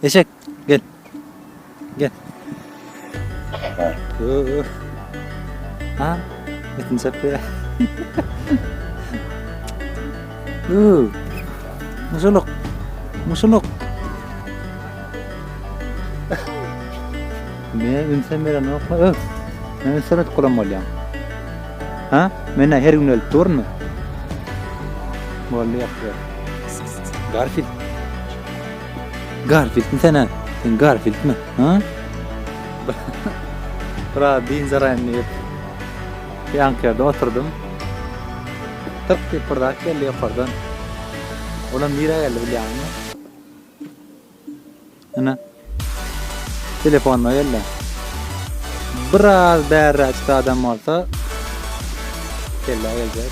Eşek gel. Gel. Ö. Ha? Metin sepe. Musuluk. Musuluk. Ne insan meren okla. Ben sana kuram olyam. Ha? Men her gün öldü doğru mu? Vallahi yapıyor. Garfield. Garfield mi sen? Sen Garfield mi? Ha? Bura din zarayını yap. Bir Ankara'da oturdum. 40 yılda geldi yukarıdan. Ulan nereye geldi biliyor musun? Ana. Telefonla geldi. Biraz değerli açtı adam olsa. Gelecek.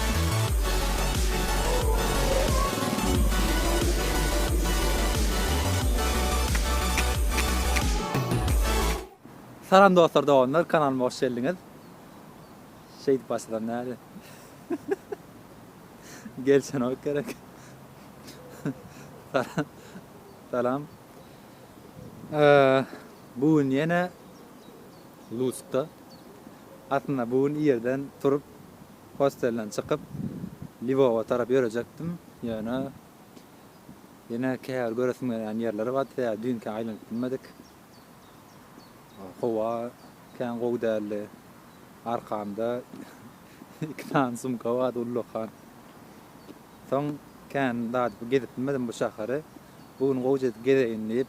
Salam dostlar, doğanlar kanalıma hoş geldiniz. Şehit başladan nerede? Gelsen o gerek. Salam. Bugün yine Lust'ta. Aslında bugün yerden turup hostelden çıkıp Livova taraf yürüyecektim. Yani yine kâr görürsün yerleri var ya dünkü aylanıp bilmedik. Hava kan goğdallı arkamda iki tane sumka var ulluqan. Son kan daha gidip bilmedim bu şahırı. Bugün goğdallı gideyin deyip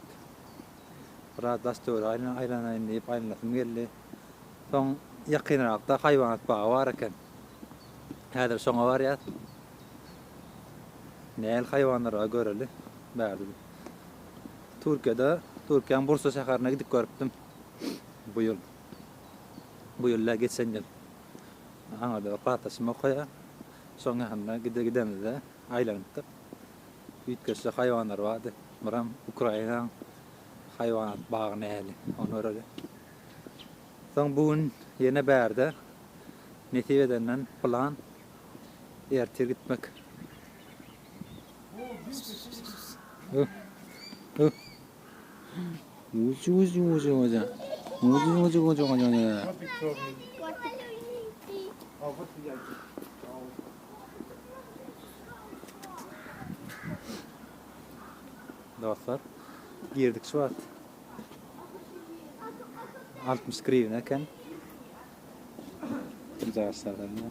biraz dastör aylana inleyip aylanasım geldi. Son yakınrakta hayvanat bağı var eken. Häzir şoňa barýar. Näl hayvanlara göreli bärdi. Türkiýede, Türkiýanyň Bursa şäherine gidip görüpdim. Bu ýyl geçen ýyl. Aňa patasym okaýa. Şoňa hanna gidemiz de aýlanypdyk. Üýtgeçde hayvanlar bardy. Muram Ukraina hayvanat bagyny näli, onu göreli. Soň bugün ýene bärde. Netibeden plan ertir gitmek. Ucu. Dostlar, girdik şu an. 60 grivna eken. Güzel sarılarına.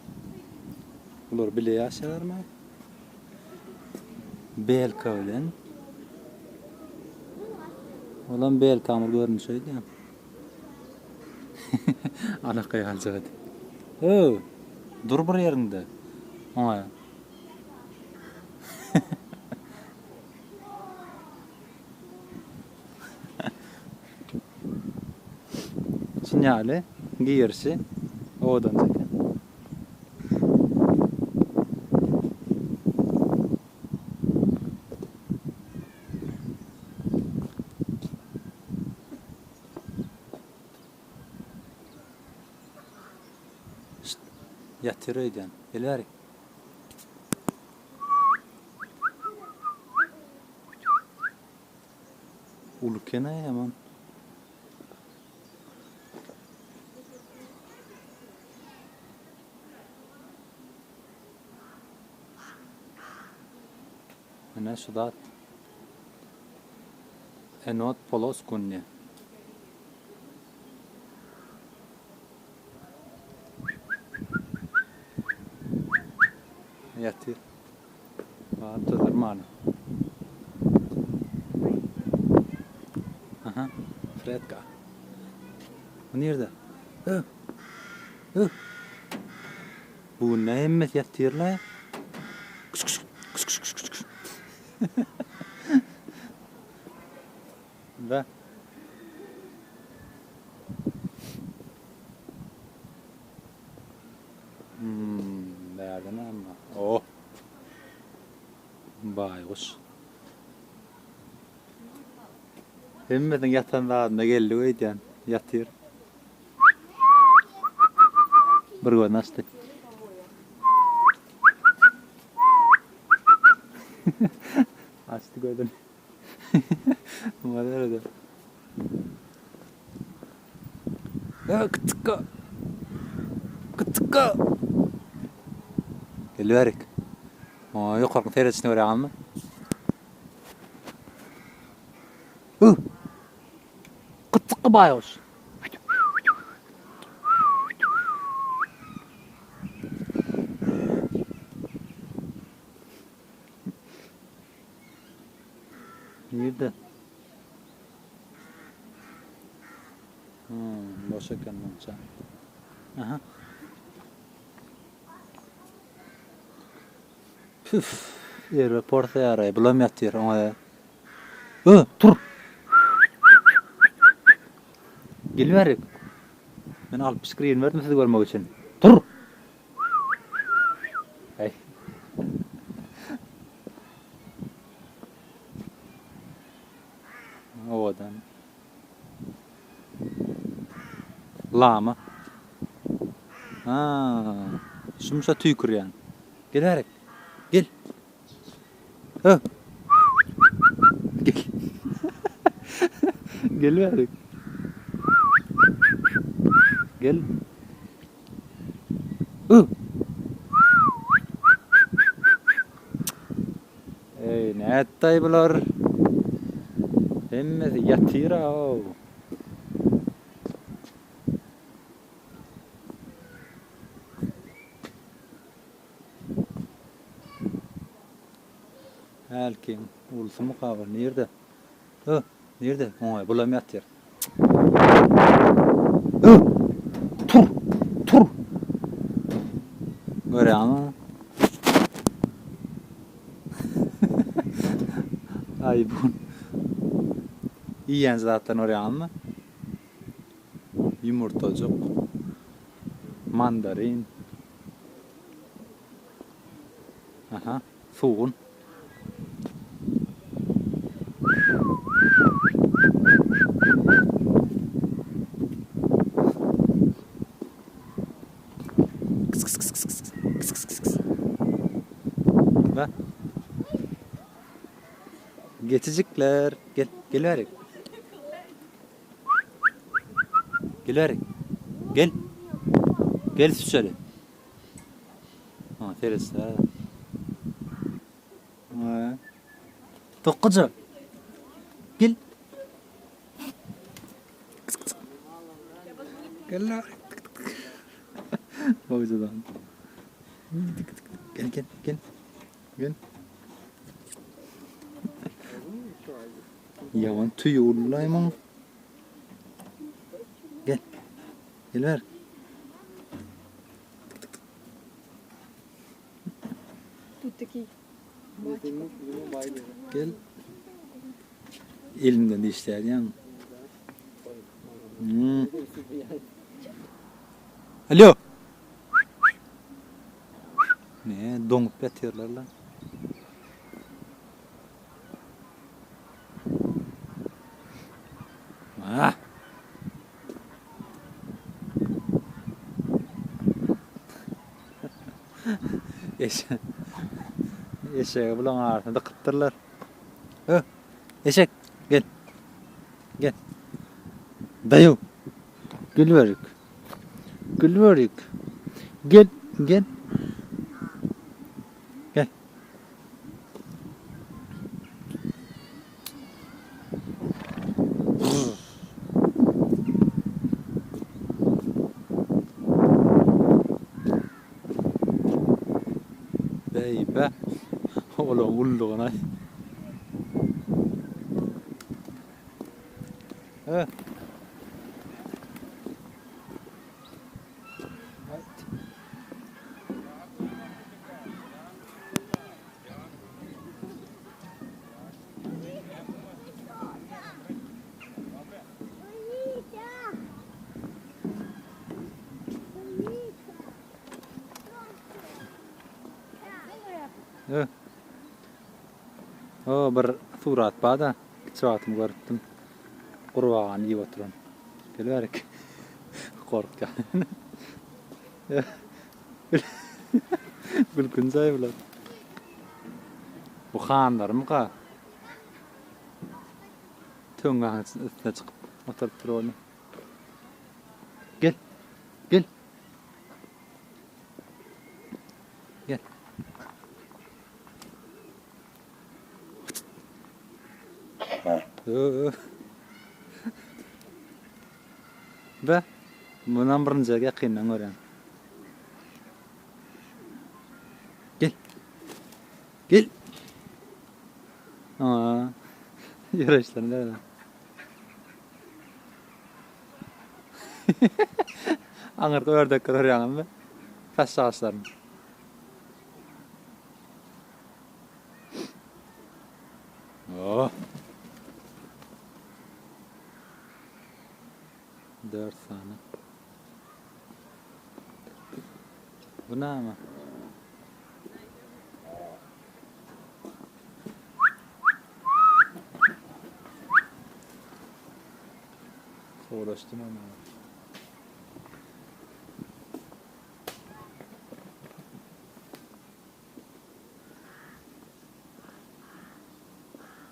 Olur bile yaşarlar mı? Bel kavlen. Olan bel kamur görmüş öyle ya. Alakaya alacak. Dur bir yerinde. Ona. Sinyali, giyirsi, odan zaten. Yatırıydı. Elleri. Ulukena ya man. Ana sudat. Enot polos kunni. Yatır. Vardır mana. Aha. Fredka. Bu nerede? Bu ne emmet yatırla? Kış. Ve nereden ama? Oh. Baykuş. Hemmetin yatan dağında geldi öyle yatır. Bir gün açtı. Açtı gördün. Nerede? Ya kıtıka. Kıtıka. Geliverik. Yok korkun teresini oraya alma. Kıtıka bayoş. Nerede? Boş ekan buncha. Aha. Püf. Yer porta yarayı bulamyat yer ona. Tur. Gelmerik. Ben alıp screen verdim sizi görmek için. Tur. Hey. Odan. Lama. Şumşa tüykür yani. Gelmerik. Gel. Gel. Gelmerik. Gel. Ey ne ettay bular? Hemmesi yatira o. Halkim ulsu muqabır nerede? Nerede? Bulamyat yer. Tur. Göre ama. Ay bu. Yiyen zaten oraya alma. Yumurtacık. Mandarin. Aha. Soğun. Bak. Geçicikler. Gel verik. Gel verik. Gel. Gel şöyle. Teres ha. Tokkucu. Gel. Gel lan. Babacadan. Gel. Yaman tüy uğurlayman. Gel ver. Tuttaki. Gel. Elimden de işler yani. Alo. Ne donup yatıyorlar lan. Eşeği bulan ağrısında kıttırlar. Eşek gel. Dayı. Gel verik. Gel. Beybe. Oğlum ulluğuna. Bir surat bada. Suratımı gördüm. Kurbağanı yiyip oturan. Gel verik. Korktu. Gülkün zayıflar. Bu xanlar mı ka? Töngağın üstüne çıkıp oturup dur oğlum. Gel. Gel. Gel. Be. Bundan birinci yaqinden gören. Gel. Gel. Aa. Yürüyüşlerin öyle. Anırda ördekler örüyanım mı? Taş ağaçlarım. Oh. 4 tane. Bu ne ama? Uğraştım ama.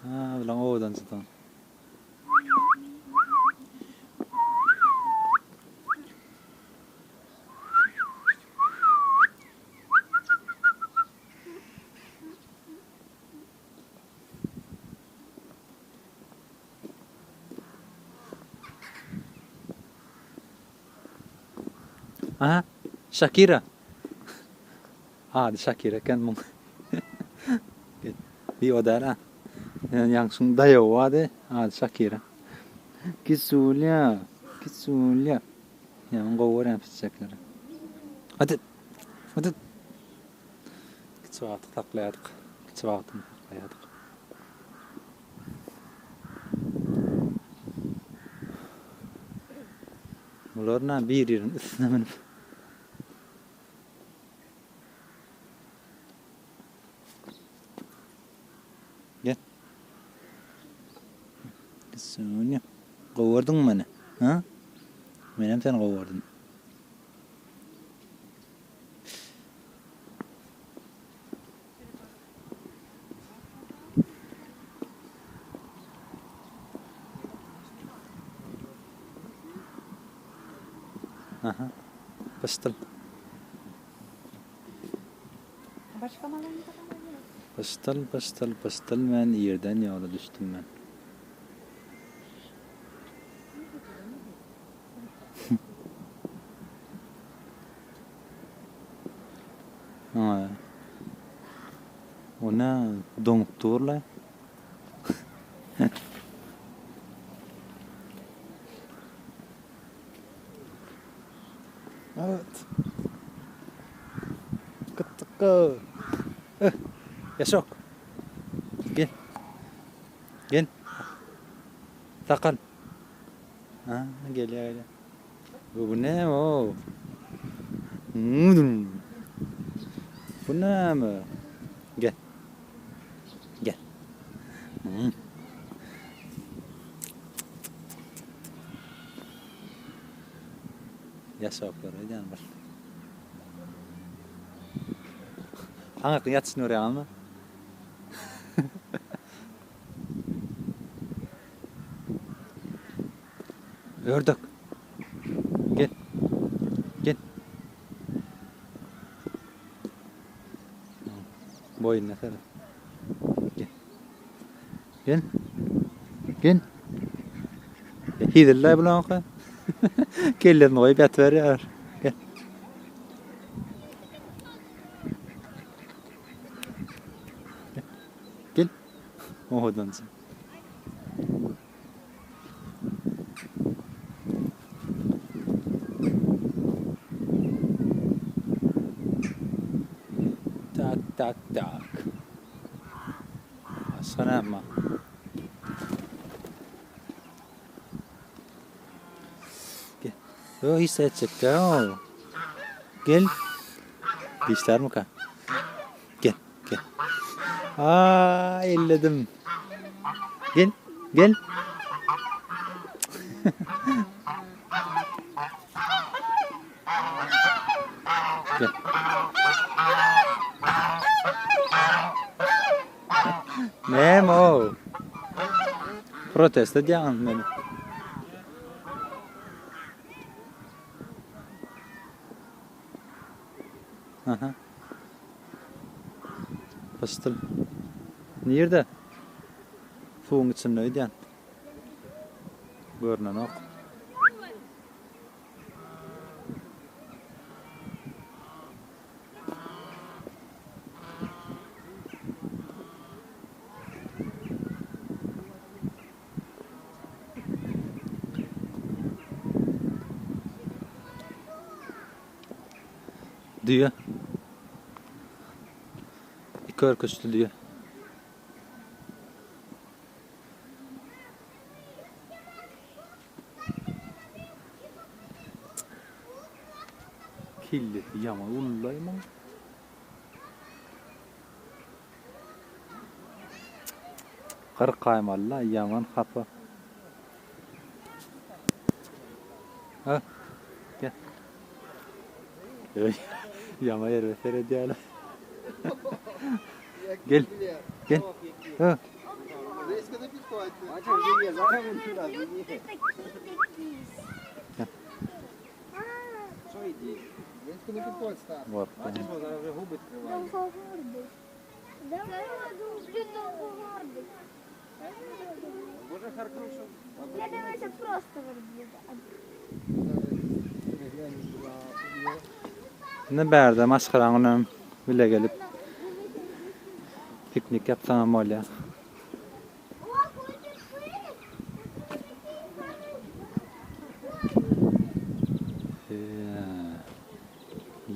Ha, bilen oğudan çıtan. Aha, Shakira. Hadi Shakira kan mong. Di odara. Yang sung dayo wade. Hadi Shakira. Kisulia, kisulia. Ya ngoran fitsekler. Hadi. Hadi. Kitsaat taqlayadık. Kitsaatın taqlayadık. Bularna bir yerin üstüne minip. Gel. Kisulia. Qovurdun mu beni? Ha? Menem sen qovurdun. Aha. Pastıl. Başka malın Pastıl men yerden yola düştüm ben. Ha. Ona donkturlar. Evet. Kıtıkı. Yaşok. Gel. Gel. Sakal. Ha, gel ya gel. Bu ne o? Bu ne mi? Gel. Gel. Yaşoklar canım var. Hangi yatsın oraya ama? Ördek. Gel. Gel. Boyun ne Gel. Gel. Gel. Hidilla bilen oqa. Kellerini koyup yatıver. Gel. Gel. Oğudan sen. Tak tak tak. Sana ama. Gel. Yo hissedecek ya. Gel. Dişler mi ka? Gel, gel. Aa, elledim. Gel, gel. Gel. Nemo. Protesto diýen meni. Aha. Pastıl. Nerede? Suwun içinde öýdän. Görnen ok. Diye. İki köşkü diye. Killi yama ullayma. Kırk kaymalla yaman hapa. Ha? Gel. Yama yer vesere diyelim. Gel. Gel. Ha. Var. Я дивлюся просто верблюда. Ne berde maşkaraňyň bile gelip piknik yapsaňam bolýar.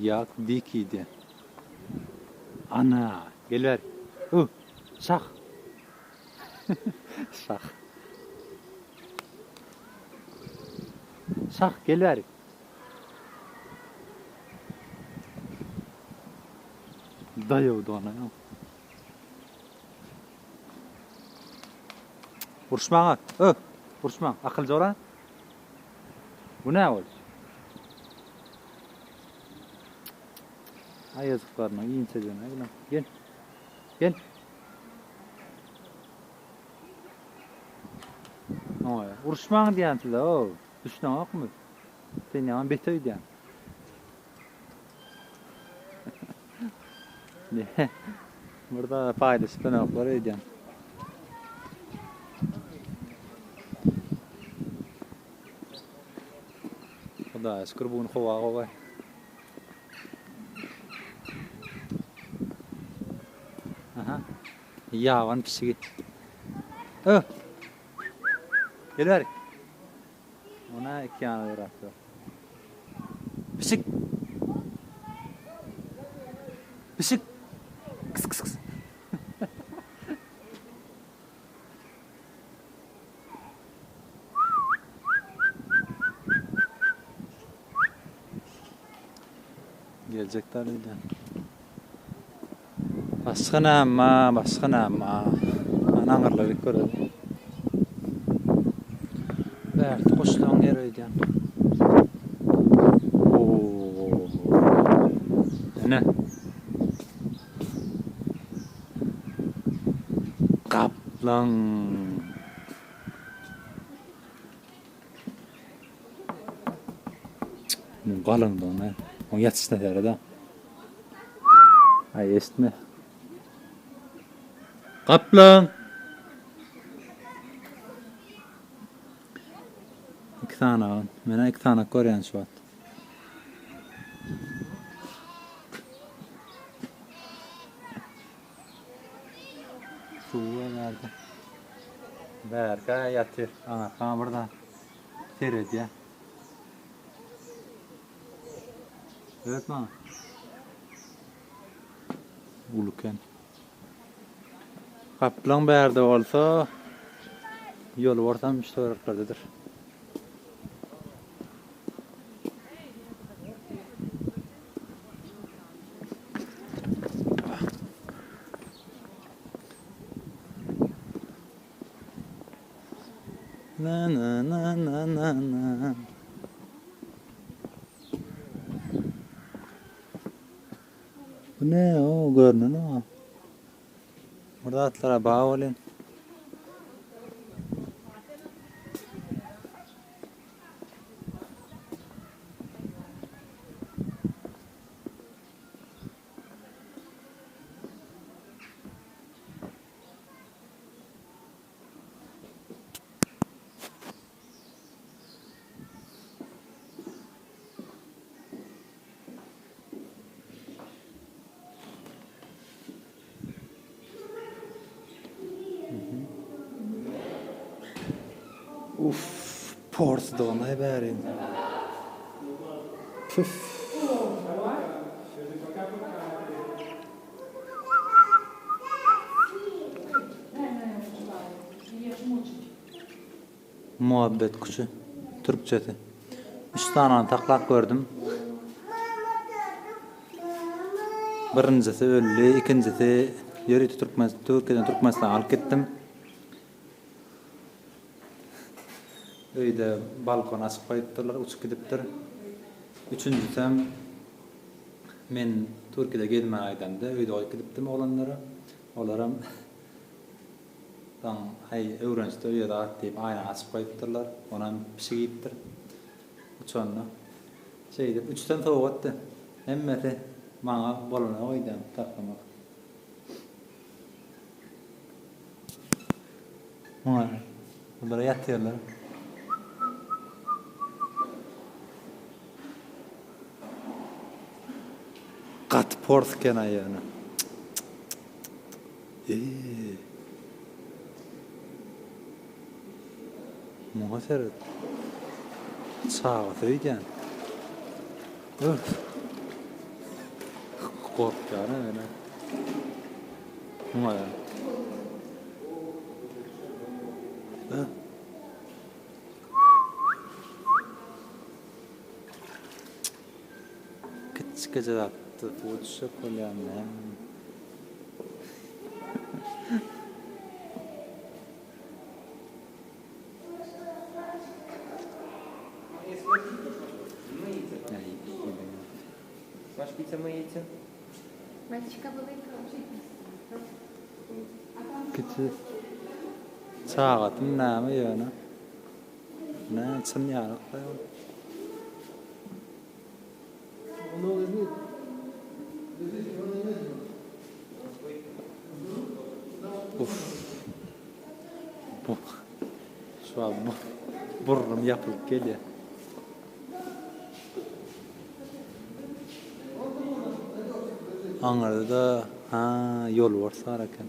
Yak dikiydi. Ana, geler. Şah. Şah. Şah geler. Daýawdy ona. Urşmaňa. Urşmaň, akylja bolan. Bu näme bol? Ay yazıklarına, iyi insediyorsun. Gel. Gel. Oya, uruşmaň diýän de o. Düşnäň okmy? Sen ýaman betoý diýän. Ne? Burada paýdaşyp oklar edýän. Hudaýa şükür buny howa. Aha. Yavan pişigi. Gel ver. Ona iki yana bıraktı. Pişik. Pişik. Kıs kıs kıs. Gelecekler öyle. Başka nama. Ananlarla bir görelim. Berdi koşulan yer öyle. Ne? Kaplan. Qalın da ona. O yatışda yerde. Ay esme. Kaplan. İki tane var. Mena iki tane koruyan şu an. Suya nerede? Berka yatır. Ana burada. Seyret ya. Evet mi? Uluken. Kaplan berde olsa yolu ortam müşterilerdedir. Na. Bu ne o görünün o. Burada atlara bağ olun. Uf, pors doğanay bärin. Püf. Muhabbet kuşu. Türkçesi. 3 tane taklak gördüm. Birincisi öldü, ikincisi yeri Türkmenistan'dan alıp gittim. Öyle balkona açıp koyupdurlar, uçup gidipdir. Üçüncüsü men Türkiye'de gelme aydanda öyle koyup gidipdim oğlanlara. Olaram hay öğrenci öyle rahat deyip aynen açıp koyupdurlar. Ona pişigipdir. Uçanla. Şey deyip 3 tane tavuk attı. Hemmeti bana bolana koydum taklamak. Bunlara yatıyorlar. Kat port kena yani. Muhaseret. Çağatı iken. Korkacağına öyle. Ama ya. Küçük attı. Bu çok önemli. Masz pizzę myjecie? Macie ciekawego Küçük. Çağatım näme ýöne? Ne çyn ýarak. Uf. Bu. Şu an burnum yapılıp geliyor. Angarda da yol var saraken.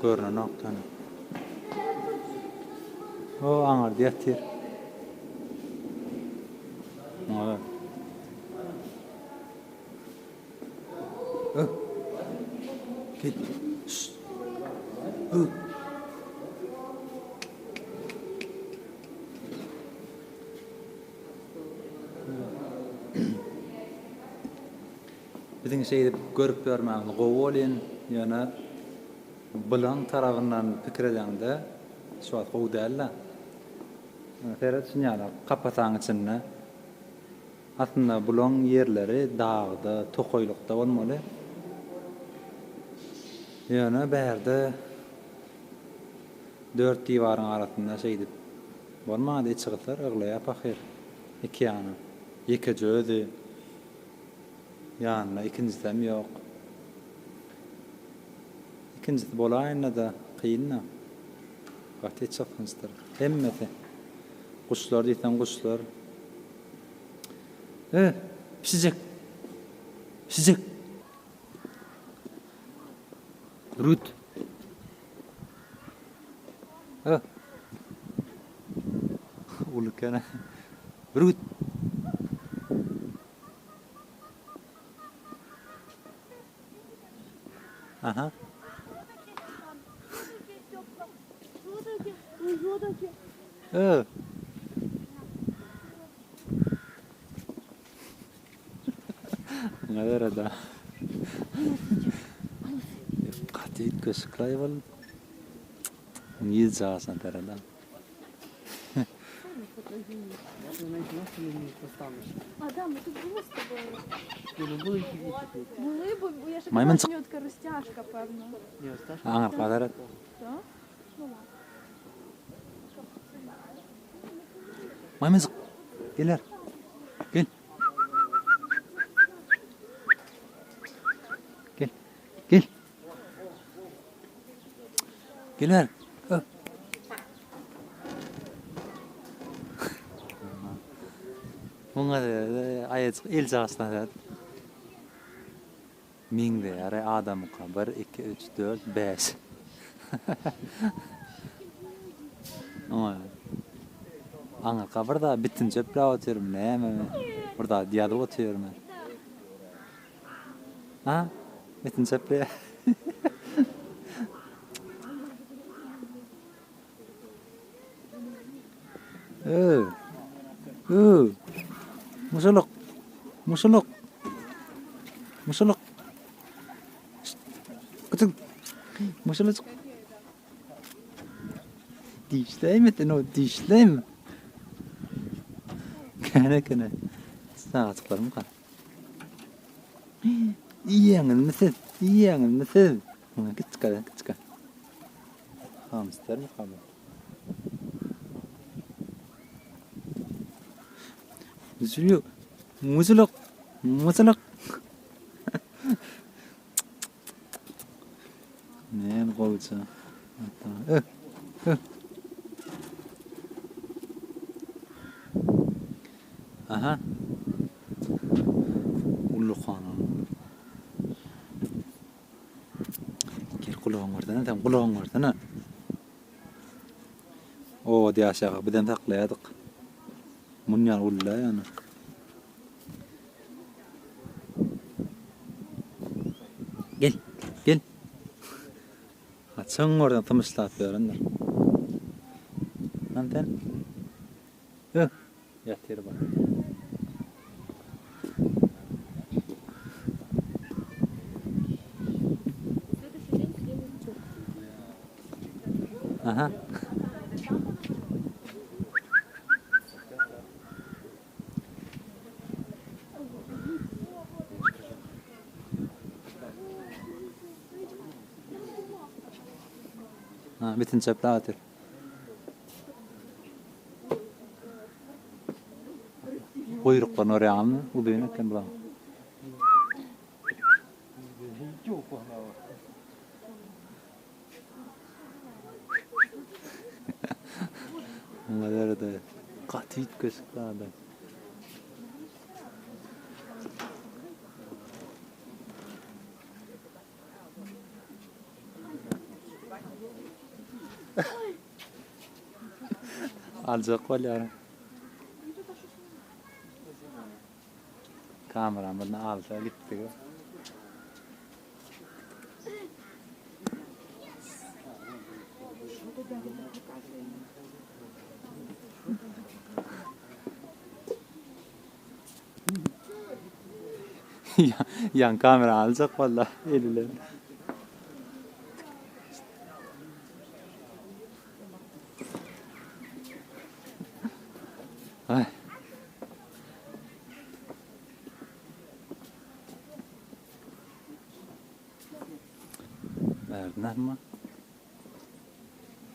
Görünen noktan. O angarda yatır. Evet. Git. Şşt. Bizim şeyde görüp görmem, govolin yani bilan tarafından fikir edende şu an goğdalla. Ferhat sinyala kapatan içinde. Aslında bulan yerleri dağda, tokoylukta olmalı. Yani berde 4 divarın arasında şeydi. Bolmadı hiç çıkıtlar, ıglaya pakir. 2 yana. 2 cödü. Yanına ikincisi de mi yok? İkincisi bolayına da kıyınna. Vakti hiç çapkınızdır. Hemmeti. Kuşlar deyten kuşlar. Pişecek. Pişecek. Rüt. Ulukana. Rüt. Aha. Nada ada. Katit keseklayval. Niye asan terada. Адам, ми тут були з тобою. Були, бо я ще Майман казала, що розтяжка, певно. Angar padarat. Так? Ну ладно. Maymızık. Gelir. Gel. Gel. Gel. Gelir. Bunga da ayet el jasna da. Mingde ara adam ka 1 2 3 4 5. Ama ana kabarda bitin çöple atıyorum ne mi? Burada diyadı atıyorum. Ha? Bitin çöple. Oo. Musuluk. Musuluk. Musuluk. Kıtın. Musuluk. Dişleyim o dişleyim. Kene. Sana çıkarım kan. İyi yangın mısın? Git. Hamster mi kaldı? Musuluk. Ne koyca? Aha. Ulu xana. Gel kulağın var sana. O diye aşağı birden taklayadık. Munyan ulla yani. Gel. Açın oradan tımıslat verenler. Anten. Yatır bak. Aha. Ha, bitin çöple atır. Kuyruklarını oraya alma. Bu düğüne kan bulalım. Onlara da katit kaşıklar da. Alacak var ya. Kameramdan alsa gitti. Yan kamera alacak vallahi eliyle. Ay. Verdiler mi?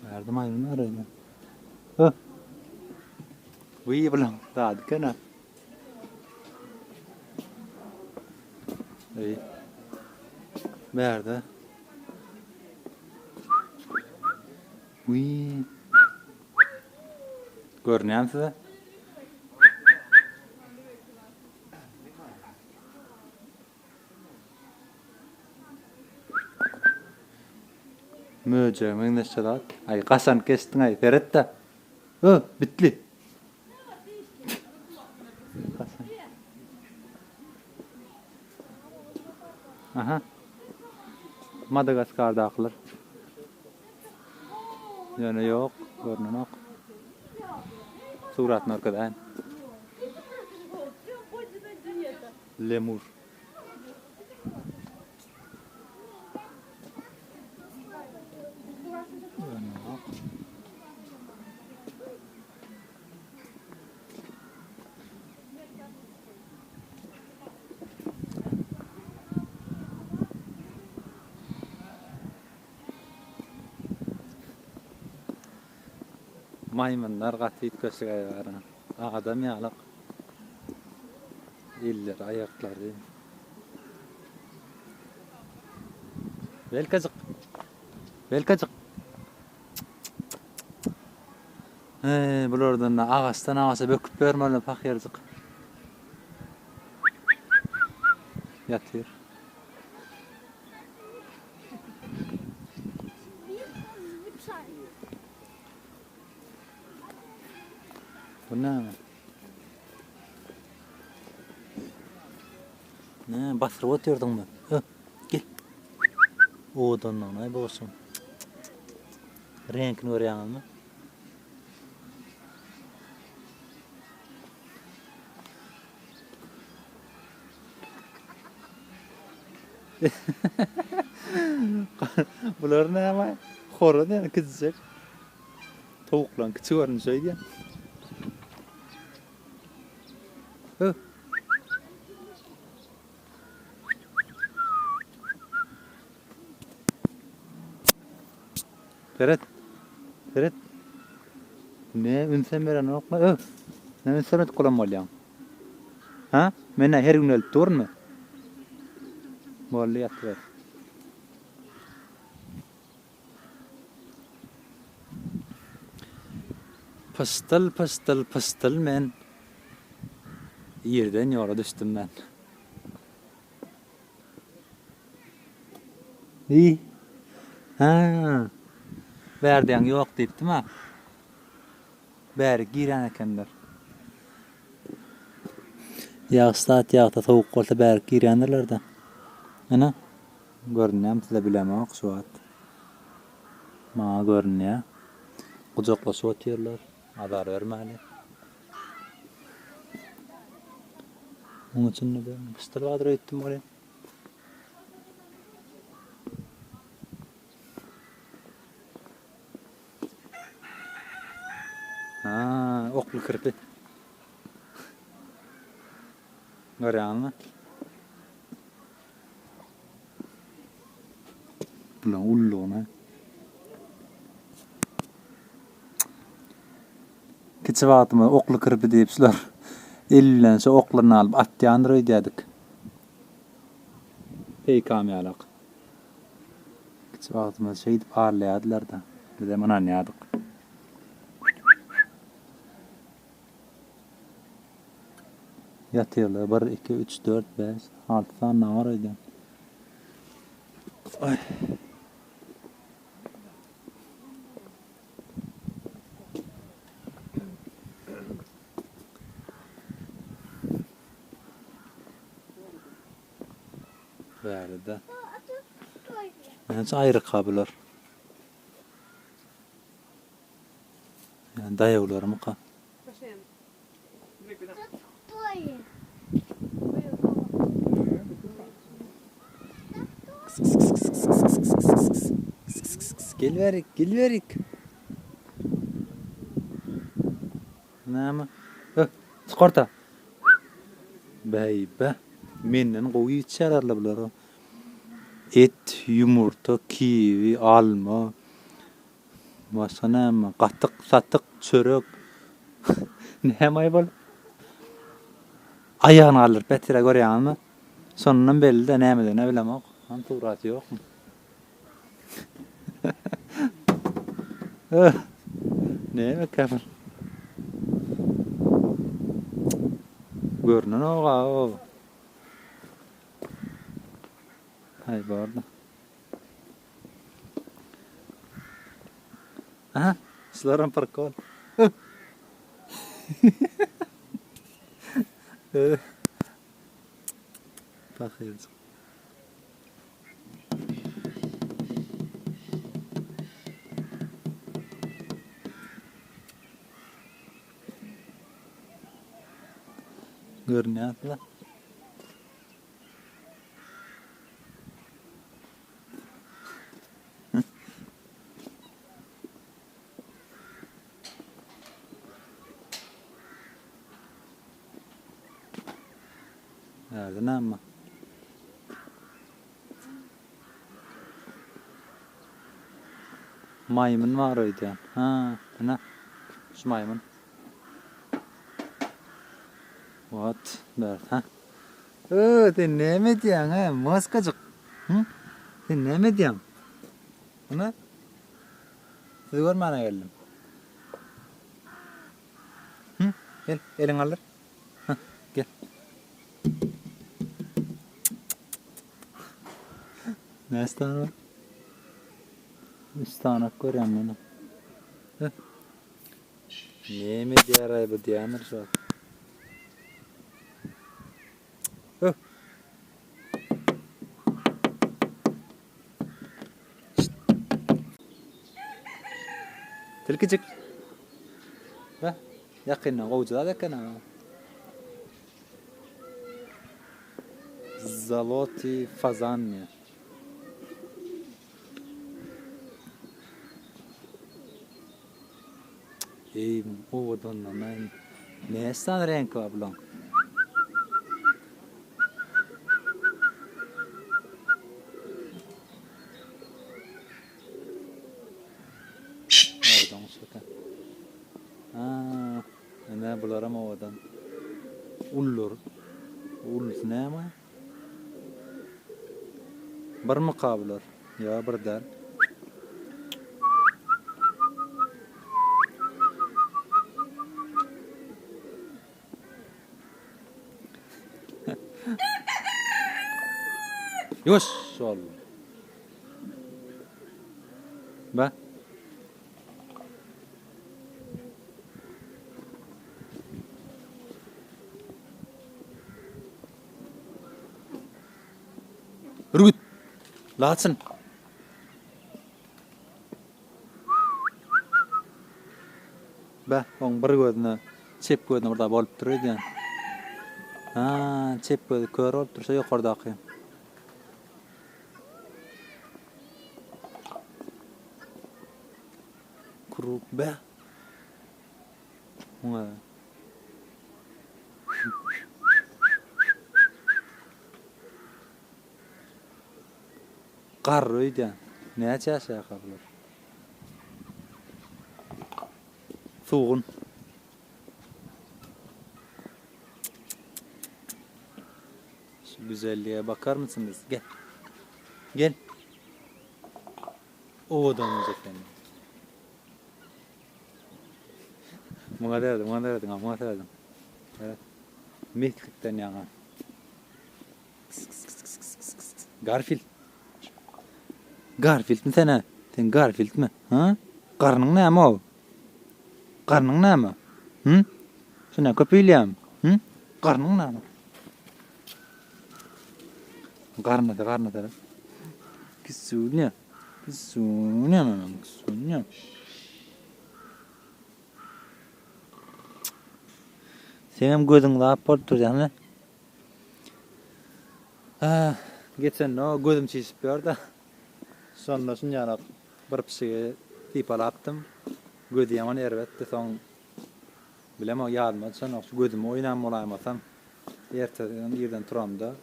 Verdim ayrını arayla. Hı. Bu iyi bulan. Daha dikene. İyi. Verdi. Uy. Görünüyor mu size? Möceğimin neşedat. Ay kasan kestin ay Feretta. Bitli. Kasan. Aha. Madagaskar'da akılır. Yani yok. Görünün yok. Suratın arkadan. Lemur. Maymunlar katit köşeye var. Adam yalak. Eller, ayakları. Belkacık. Bulardan ağaçtan ağaça böküp vermeli pakyarcık. Yatıyor. Bu ne? Ne bastırıp oturdun mu? Gel. Odan ay bolsun. Renkini görýäňiz mi? Bular näme? Horo näme kızjak? Tavuklan kiçik görünüşeydi. Ferhat. Ferhat. Ne ünsen beren okma. Ne ünsen et kolam bolýan. Ha? Mene her gün ölüp durma. Bolly ýatdyr. Pastıl pastıl pastıl men yerden ýola düşdüm ben. İyi. Ha. Berdiň ýok diýipdim ha. Bäri giren ekenler. Ýagstat ýagda tawuk bolsa bäri girendirler de. Ana görnýär size bilemok şu wagt. Ma görnýär. Gujaklaşyp otyrlar. Adar bermäli. Onuň üçin de pistol adyr etdim bolýar. Ha, okul kirpi. Görýänmi? Bulan ulluna. Kiçi wagtymy okul kirpi diýipsiler. Ellense oklaryny alyp atýandyr diýdik. Hey kamýalyk. Kiçi wagtymy şeýdi parlaýadylar da. Biz de mana ýadyk. Yatıyorlar. 1, 2, 3, 4, 5, 6 tane var idi. Ay. Böyle yani ayrı kablolar. Yani dayavlar mı ka? Gel verik. Näme? Çıkarta. Beybe. Menden gowy içerler bular. Et, yumurta, kiwi, alma. Başga näme? Gatyk, satyk, çörek. Näme bol? Ayağını alır, betire görýänmi? Sonundan belli de näme ne bilemok. Han turaty ýokmy? Näme kafir? Görünen oga. Hay barda. Aha, sizlerin parkol. Bakıyoruz. Görünüyor da. Nerede ama? Maymun var oydu. Ha, ana. Şu maymun. What? There, ha? Sen ne diyorsun ha? Moskacık. Hı? Sen ne diyorsun? Ana? Siz görmana geldim. Hı? Gel, elin alır. Ha, gel. Ne istiyorsun? İstanak görýän meni. Neme diýär bu diýenir şu. Tilkicik. Ba, yakynna gowjada ekena. Zaloty fazanny. Ey, o donna men. Nästan renk var bulan. Odan şaka. Ne bularım odan. Ullur. Ullus näme? Bir mi kabular? Ya bir der. Yoş sol. Ba. Rüt. Latsın. Ba, on bir gözüne çep gözüne burada bolup durýar. Ha, çep gözü kör bolup dursa ýokardaky. Kuruk be. Ona. Qarryýdy. Näçe ýaşa qablar. Suğun. Şu güzelliğe bakar mısınız? Gel. Gel. Ovadanız efendim. Muňa derdim. Evet. Meklikden ýaňa. Garfield. Garfield mi sene? Sen Garfield mi? Ha? Garnyň näme o? Garnyň näme? Hı? Şuna köpüýlýäm. Hı? Garnyň näme? Garnada. Kisunya. Senem gözüň lap bolup durýar. Geçen o gözüm çeşip ýördi. Sonra şunýarak bir pişige tipalapdym. Gözü ýaman erbetdi, soň bilem o ýadymda şonu şu gözüm oýnan bolamasam erteden ýerden turamda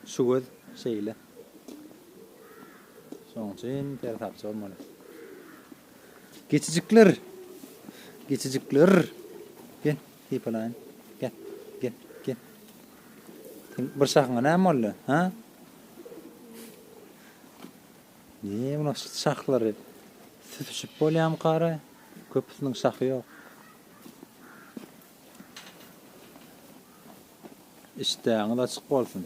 şu göz şeýle. Soň üçin ter tapsa bolmaly. Geçijikler. Gel, tipalaýyn. Gel. Bir şahyňa näme boldy? Ha? Ne bu şahlary? Süpüşip bolýam gary. Köpüsiniň şahy ýok. İştäňi da çyk bolsun.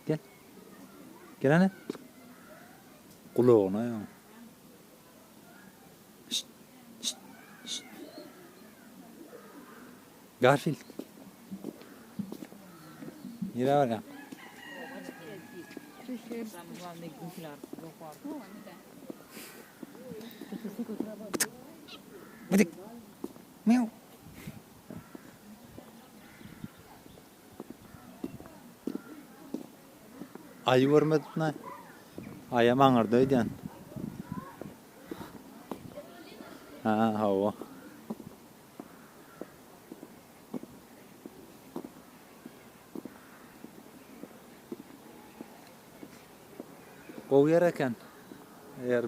Gel. Gel ana. Gulagyna ýa. Şşt. Garfield. Ýere barýan. Bidik. Miau. Ayı görmedik ne? Aya maňyrdaýdan. Hawa. Gowy ýer eken. Eger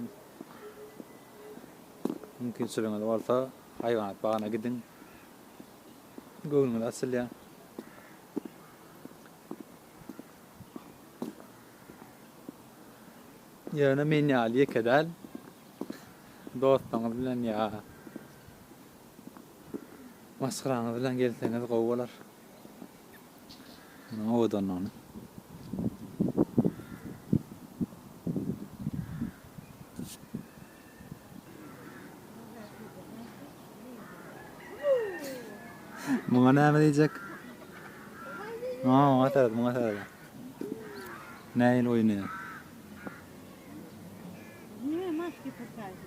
mümkinçiligiňiz bolsa, haýwanat bagyna gidin. Göwüňiz açylýar. Ýöne men ýaly ekedäl. Dostlaryňyz bilen ýa. Maskraňyz bilen gelseňiz gowy bolar. Odan onu. Buna näme diýjek? Muňa tarada. Näil oýnaýar? Niye maske pokazı?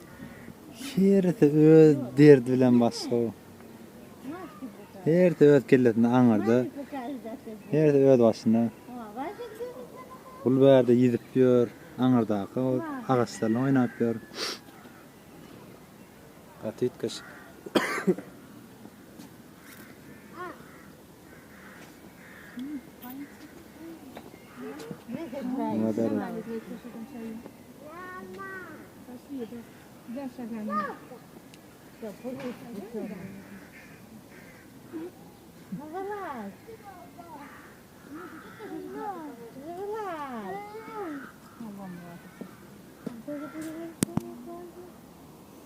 Şeýerde öz derdi bilen başga. Maske pokazı. Herde öz kelletini aňarda. Pokazı da sen. Herde öz başyna. Ama var mı? Bul bärde ýizip ýör. Aňardaky agaçlarla oýnap ýör. Gatyt kaşık. Nima derdi?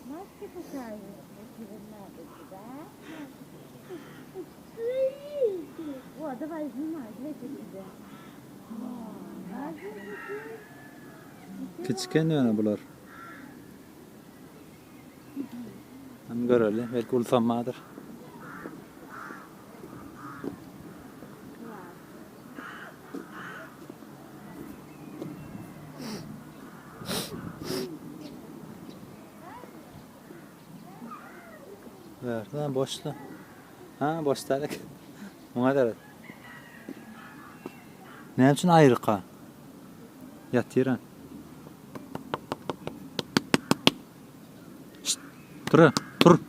Maske pokazı. О, давай снимай, глядите тебя. Kiçken ýöne bular. Hem göreli, belki ulsanmadyr. Lan boşta. Ha boştalyk. Muňa deret. Näme üçin aýryka? Ýatyran. Tur.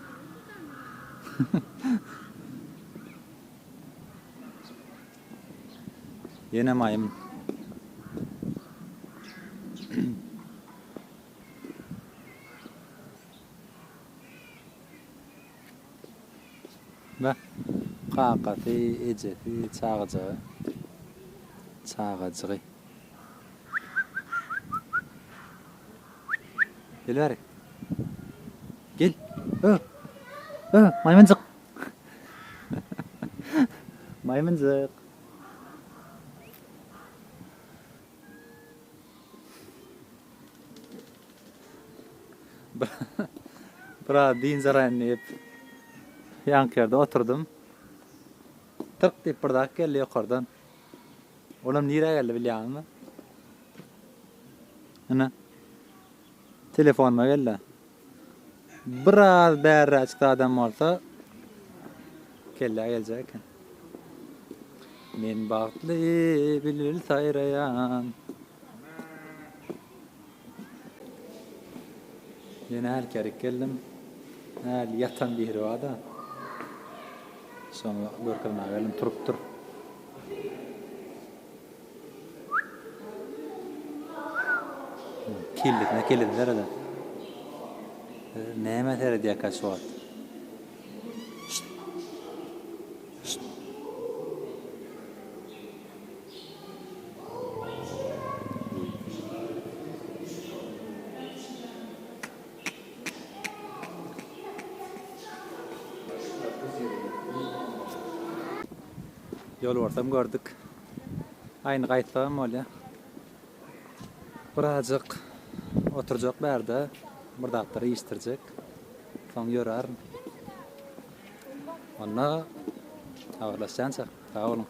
Yine maymun. Bak. Qaqaty, ejeti, çağıjagy. Çağıjagy. Gel bari. Gel. Maymuncuk. Maymuncuk. Bra din zaranyp ýanky ýerde oturdum. Tırk diýip birdak geldi ýokardan. Olam nire geldi bilýärmi? Ana. Telefonuma geldi. Biraz bäri açykda adam bolsa geljek. Men bagtly bülbül saýraýan. Ýene her kerek geldim. Häl ýatan biri wada. Soňra görkezme geldim turup. Keldik derede. Näme derede ýakaşwat. Yol ortam gördük. Aynı gaýtlam bolýa. Birazjyk oturjak bärde, bir daptary ýetirjek. Soň ýörer. Onda habarlaşýança, sag bolun.